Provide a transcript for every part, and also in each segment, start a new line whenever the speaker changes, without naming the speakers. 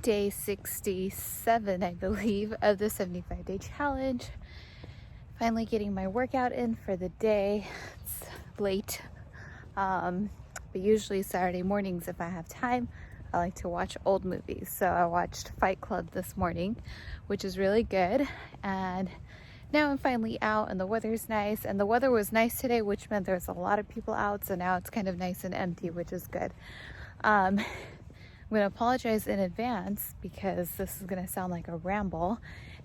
day 67, I believe, of the 75-day challenge. Finally getting my workout in for the day. It's late, but usually Saturday mornings, if I have time, I like to watch old movies. So I watched Fight Club this morning, which is really good. And now I'm finally out and the weather's nice. And the weather was nice today, which meant there's a lot of people out. So now it's kind of nice and empty, which is good. I'm going to apologize in advance because this is going to sound like a ramble.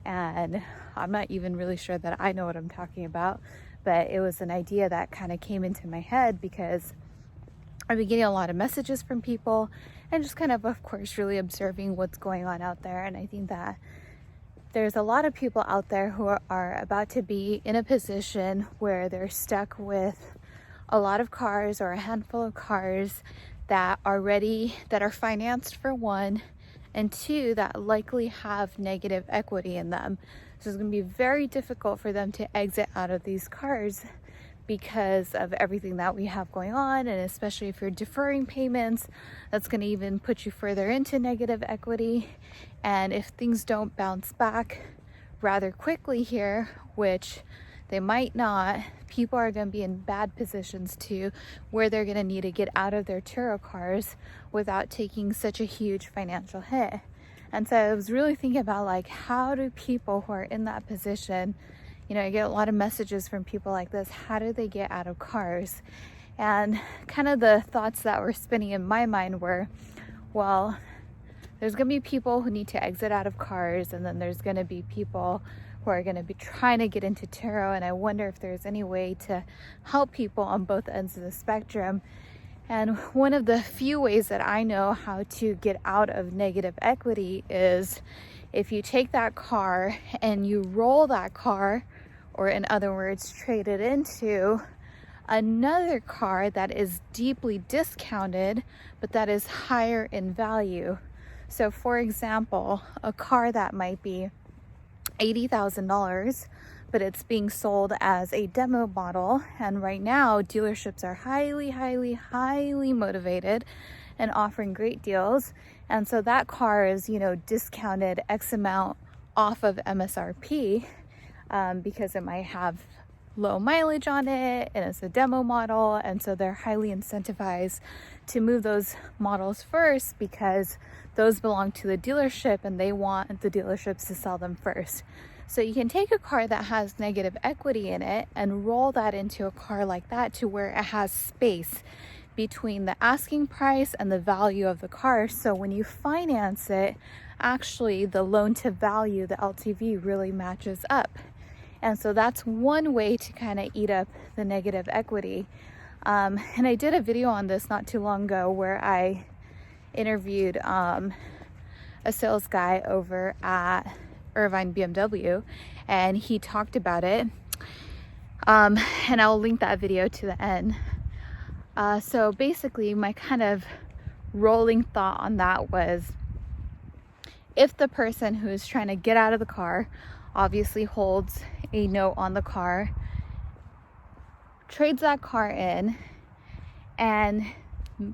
And I'm not even really sure that I know what I'm talking about. But it was an idea that kind of came into my head because I've been getting a lot of messages from people and just kind of course, really observing what's going on out there. And I think that there's a lot of people out there who are about to be in a position where they're stuck with a lot of cars or a handful of cars that are ready, that are financed for one, and two, that likely have negative equity in them. So it's going to be very difficult for them to exit out of these cars because of everything that we have going on, and especially if you're deferring payments, that's going to even put you further into negative equity. And if things don't bounce back rather quickly here, which they might not, people are going to be in bad positions too, where they're going to need to get out of their Turo cars without taking such a huge financial hit. And so I was really thinking about, like, how do people who are in that position, you know, I get a lot of messages from people like this, how do they get out of cars? And kind of the thoughts that were spinning in my mind were, well, there's going to be people who need to exit out of cars, and then there's going to be people who are going to be trying to get into Turo, and I wonder if there's any way to help people on both ends of the spectrum. And one of the few ways that I know how to get out of negative equity is if you take that car and you roll that car, or in other words, trade it into another car that is deeply discounted, but that is higher in value. So for example, a car that might be $80,000, but it's being sold as a demo model. And right now, dealerships are highly motivated and offering great deals. And so that car is, you know, discounted X amount off of MSRP because it might have low mileage on it and it's a demo model. And so they're highly incentivized to move those models first because those belong to the dealership and they want the dealerships to sell them first. So you can take a car that has negative equity in it and roll that into a car like that to where it has space between the asking price and the value of the car. So when you finance it, actually the loan to value, the LTV, really matches up. And so that's one way to kind of eat up the negative equity. And I did a video on this not too long ago where I interviewed a sales guy over at Irvine BMW, and he talked about it. And I'll link that video to the end. So basically my kind of rolling thought on that was, if the person who's trying to get out of the car obviously holds a note on the car, trades that car in, and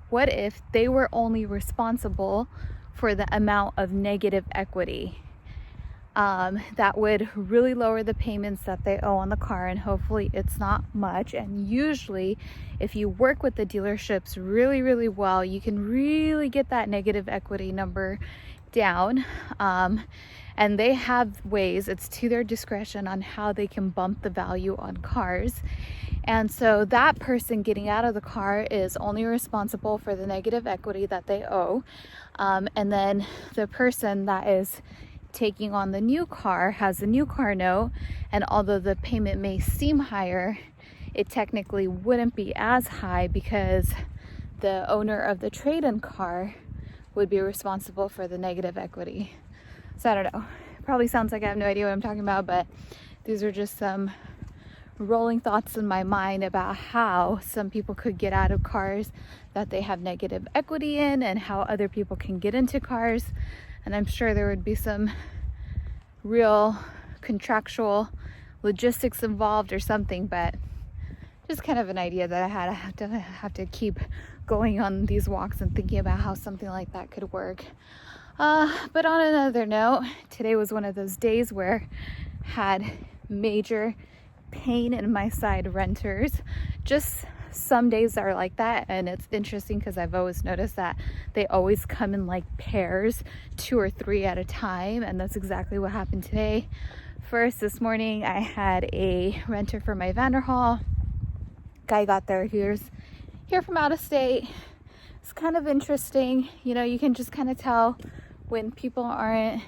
what if they were only responsible for the amount of negative equity? That would really lower the payments that they owe on the car, and hopefully it's not much. And usually if you work with the dealerships really well, you can really get that negative equity number down. And they have ways, it's to their discretion on how they can bump the value on cars. And so that person getting out of the car is only responsible for the negative equity that they owe. And then the person that is taking on the new car has a new car note, and although the payment may seem higher, it technically wouldn't be as high because the owner of the trade-in car would be responsible for the negative equity. So I don't know, it probably sounds like I have no idea what I'm talking about, but these are just some rolling thoughts in my mind about how some people could get out of cars that they have negative equity in, and how other people can get into cars. And I'm sure there would be some real contractual logistics involved or something, but just kind of an idea that I had. I have to keep going on these walks and thinking about how something like that could work. But on another note, today was one of those days where I had major pain in my side renters. Just some days are like that, and it's interesting because I've always noticed that they always come in like pairs, 2 or 3 at a time, and that's exactly what happened today. First, this morning I had a renter for my Vanderhall. Guy got there, he's here from out of state. It's kind of interesting, you know, you can just kind of tell when people aren't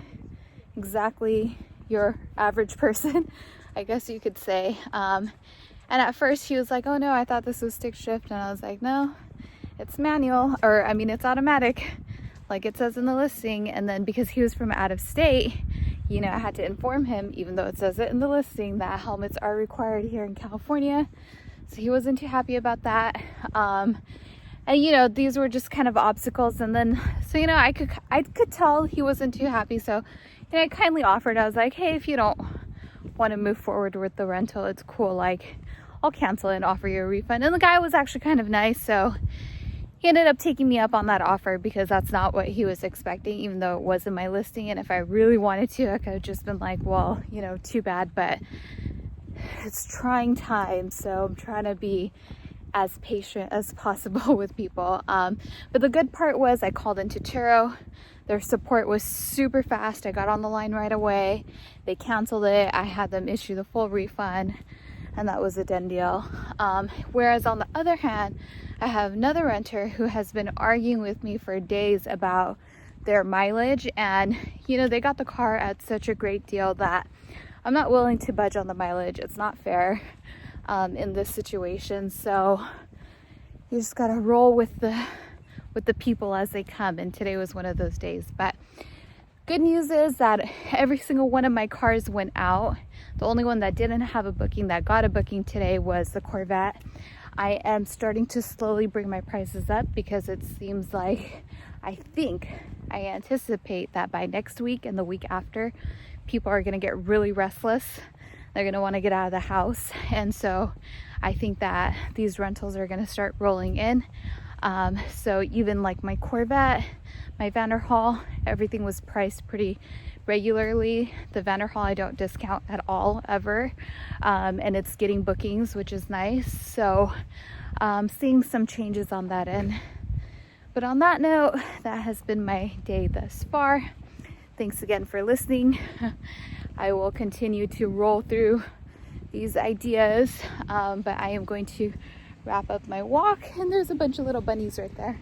exactly your average person, I guess you could say. And at first he was like, oh no, I thought this was stick shift. And I was like, no, it's manual, or I mean, it's automatic, like it says in the listing. And then because he was from out of state, you know, I had to inform him, even though it says it in the listing, that helmets are required here in California. So he wasn't too happy about that. And you know, these were just kind of obstacles. And then, so, you know, I could tell he wasn't too happy. So, you know, I kindly offered, I was like, hey, if you don't want to move forward with the rental, it's cool. Like, I'll cancel it and offer you a refund. And the guy was actually kind of nice. So he ended up taking me up on that offer because that's not what he was expecting, even though it was in my listing. And if I really wanted to, I could have just been like, well, you know, too bad, but it's trying times. So I'm trying to be as patient as possible with people. But the good part was I called into Turo. Their support was super fast. I got on the line right away. They canceled it. I had them issue the full refund, and that was a done deal. Whereas on the other hand, I have another renter who has been arguing with me for days about their mileage, and you know, they got the car at such a great deal that I'm not willing to budge on the mileage. It's not fair in this situation. So you just gotta roll with the people as they come, and today was one of those days. But good news is that every single one of my cars went out. The only one that didn't have a booking that got a booking today was the Corvette. I am starting to slowly bring my prices up because it seems like, I anticipate that by next week and the week after, people are going to get really restless. They're going to want to get out of the house. And so I think that these rentals are going to start rolling in. So even like my Corvette, my Vanderhall, everything was priced pretty regularly. The Vanderhall I don't discount at all, ever. And it's getting bookings, which is nice. So seeing some changes on that end. But on that note, that has been my day thus far. Thanks again for listening. I will continue to roll through these ideas, but I am going to wrap up my walk, and there's a bunch of little bunnies right there.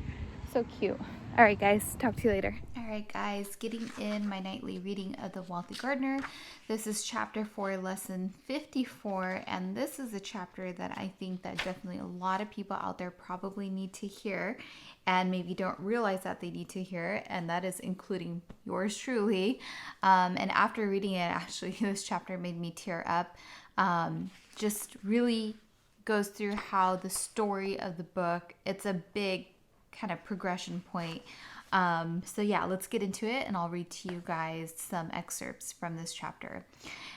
So cute. All right, guys, talk to you later. All right, guys, getting in my nightly reading of The Wealthy Gardener. This is chapter 4, lesson 54, and this is a chapter that I think that definitely a lot of people out there probably need to hear and maybe don't realize that they need to hear, and that is including yours truly. And after reading it, actually, this chapter made me tear up. Just really goes through how the story of the book, it's a big kind of progression point. So yeah, let's get into it, and I'll read to you guys some excerpts from this chapter.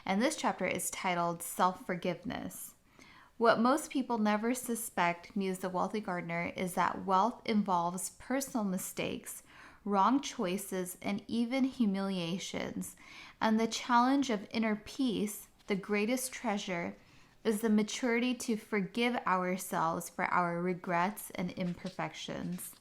And this chapter is titled Self-Forgiveness. What most people never suspect, mused the Wealthy Gardener, is that wealth involves personal mistakes, wrong choices, and even humiliations. And the challenge of inner peace, the greatest treasure, is the maturity to forgive ourselves for our regrets and imperfections.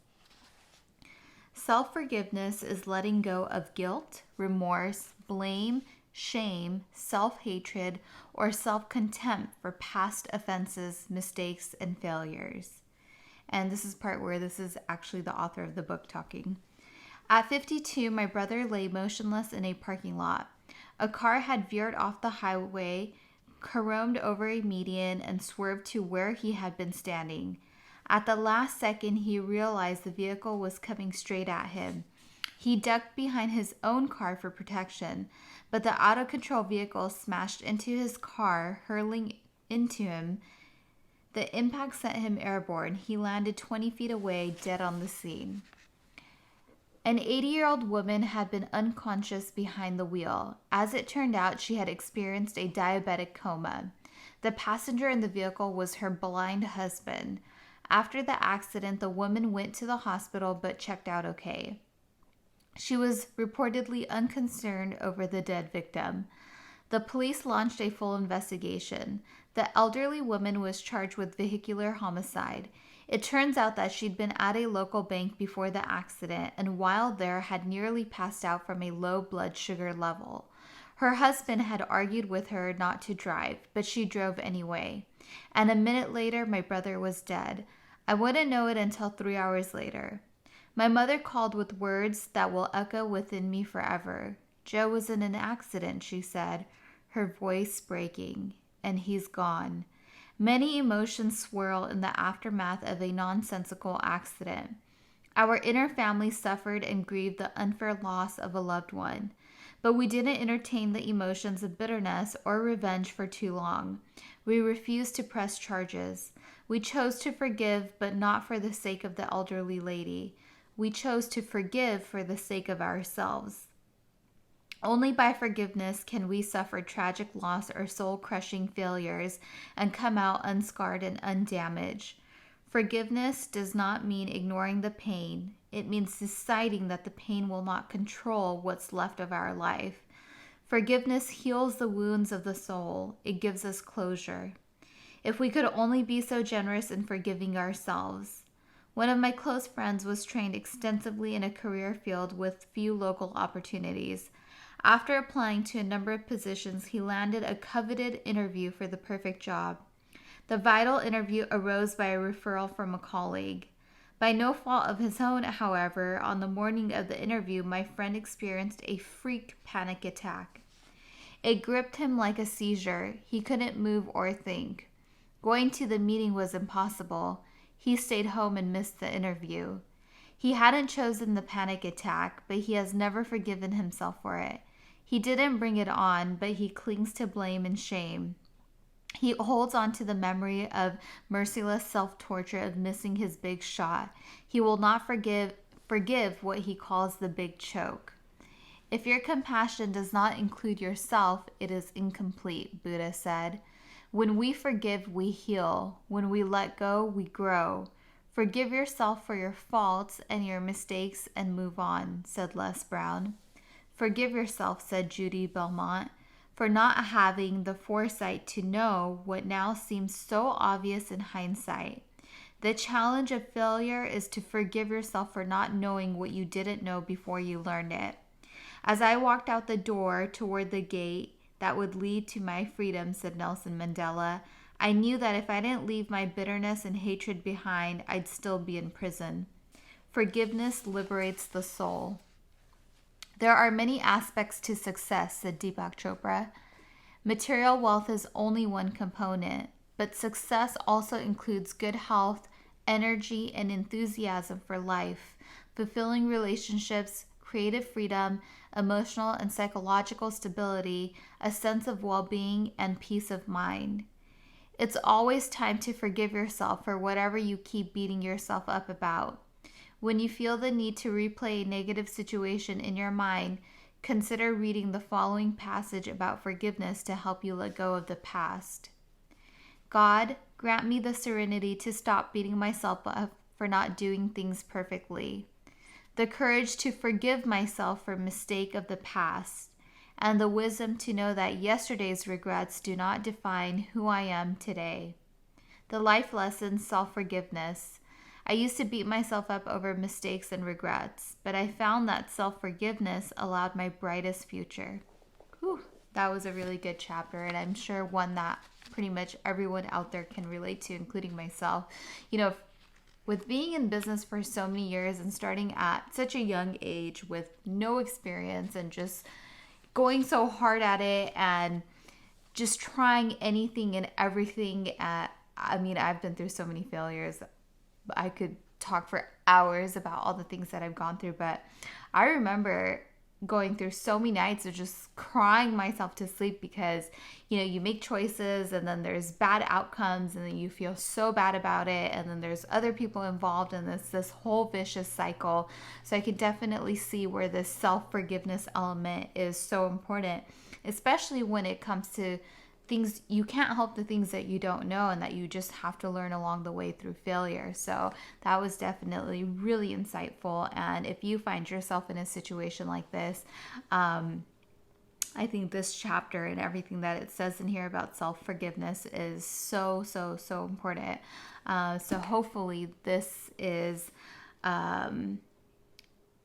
Self-forgiveness is letting go of guilt, remorse, blame, shame, self-hatred, or self-contempt for past offenses, mistakes, and failures. And this is part where this is actually the author of the book talking. At 52, my brother lay motionless in a parking lot. A car had veered off the highway, caromed over a median, and swerved to where he had been standing. At the last second, he realized the vehicle was coming straight at him. He ducked behind his own car for protection, but the out-of-control vehicle smashed into his car, hurling into him. The impact sent him airborne. He landed 20 feet away, dead on the scene. An 80-year-old woman had been unconscious behind the wheel. As it turned out, she had experienced a diabetic coma. The passenger in the vehicle was her blind husband. After the accident, the woman went to the hospital but checked out okay. She was reportedly unconcerned over the dead victim. The police launched a full investigation. The elderly woman was charged with vehicular homicide. It turns out that she'd been at a local bank before the accident and while there had nearly passed out from a low blood sugar level. Her husband had argued with her not to drive, but she drove anyway. And a minute later, my brother was dead. I wouldn't know it until 3 hours later. My mother called with words that will echo within me forever. Joe was in an accident, she said, her voice breaking, and he's gone. Many emotions swirl in the aftermath of a nonsensical accident. Our inner family suffered and grieved the unfair loss of a loved one. But we didn't entertain the emotions of bitterness or revenge for too long. We refused to press charges. We chose to forgive, but not for the sake of the elderly lady. We chose to forgive for the sake of ourselves. Only by forgiveness can we suffer tragic loss or soul-crushing failures and come out unscarred and undamaged. Forgiveness does not mean ignoring the pain. It means deciding that the pain will not control what's left of our life. Forgiveness heals the wounds of the soul. It gives us closure. If we could only be so generous in forgiving ourselves. One of my close friends was trained extensively in a career field with few local opportunities. After applying to a number of positions, he landed a coveted interview for the perfect job. The vital interview arose by a referral from a colleague. By no fault of his own, however, on the morning of the interview, my friend experienced a freak panic attack. It gripped him like a seizure. He couldn't move or think. Going to the meeting was impossible. He stayed home and missed the interview. He hadn't chosen the panic attack, but he has never forgiven himself for it. He didn't bring it on, but he clings to blame and shame. He holds on to the memory of merciless self-torture of missing his big shot. He will not forgive what he calls the big choke. If your compassion does not include yourself, it is incomplete, Buddha said. When we forgive, we heal. When we let go, we grow. Forgive yourself for your faults and your mistakes and move on, said Les Brown. Forgive yourself, said Judy Belmont, for not having the foresight to know what now seems so obvious in hindsight. The challenge of failure is to forgive yourself for not knowing what you didn't know before you learned it. As I walked out the door toward the gate that would lead to my freedom, said Nelson Mandela, I knew that if I didn't leave my bitterness and hatred behind, I'd still be in prison. Forgiveness liberates the soul. There are many aspects to success, said Deepak Chopra. Material wealth is only one component, but success also includes good health, energy, and enthusiasm for life, fulfilling relationships, creative freedom, emotional and psychological stability, a sense of well-being, and peace of mind. It's always time to forgive yourself for whatever you keep beating yourself up about. When you feel the need to replay a negative situation in your mind, consider reading the following passage about forgiveness to help you let go of the past. God, grant me the serenity to stop beating myself up for not doing things perfectly, the courage to forgive myself for mistake of the past, and the wisdom to know that yesterday's regrets do not define who I am today. The life lesson, self-forgiveness. I used to beat myself up over mistakes and regrets, but I found that self-forgiveness allowed my brightest future. Whew, that was a really good chapter, and I'm sure one that pretty much everyone out there can relate to, including myself. You know, with being in business for so many years and starting at such a young age with no experience and just going so hard at it and just trying anything and everything I've been through so many failures. I could talk for hours about all the things that I've gone through, but I remember going through so many nights of just crying myself to sleep because, you know, you make choices and then there's bad outcomes and then you feel so bad about it and then there's other people involved in this whole vicious cycle. So I can definitely see where this self-forgiveness element is so important, especially when it comes to things, you can't help the things that you don't know and that you just have to learn along the way through failure. So that was definitely really insightful. And if you find yourself in a situation like this, I think this chapter and everything that it says in here about self-forgiveness is so, so, so important. So hopefully this is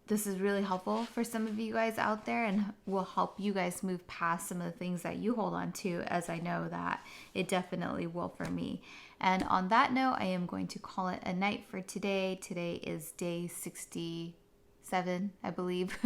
really helpful for some of you guys out there and will help you guys move past some of the things that you hold on to, as I know that it definitely will for me. And on that note, I am going to call it a night for today. Today is day 67, I believe,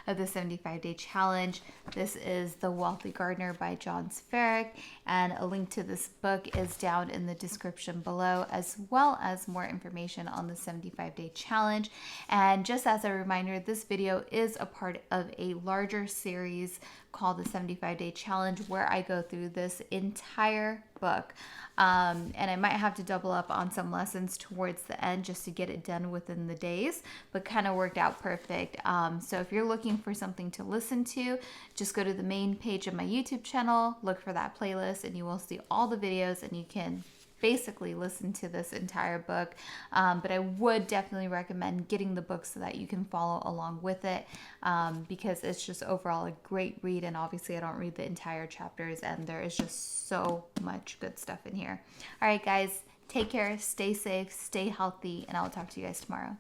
of the 75-day challenge. This is The Wealthy Gardener by John Sferrick, and a link to this book is down in the description below, as well as more information on the 75-day challenge. And just as a reminder, this video is a part of a larger series called the 75-day challenge, where I go through this entire book. And I might have to double up on some lessons towards the end just to get it done within the days, but kind of worked out perfect. So if you're looking for something to listen to, just go to the main page of my YouTube channel, look for that playlist, and you will see all the videos, and you can basically listen to this entire book. But I would definitely recommend getting the book so that you can follow along with it, because it's just overall a great read. And obviously I don't read the entire chapters, and there is just so much good stuff in here. All right, guys, take care, stay safe, stay healthy, and I'll talk to you guys tomorrow.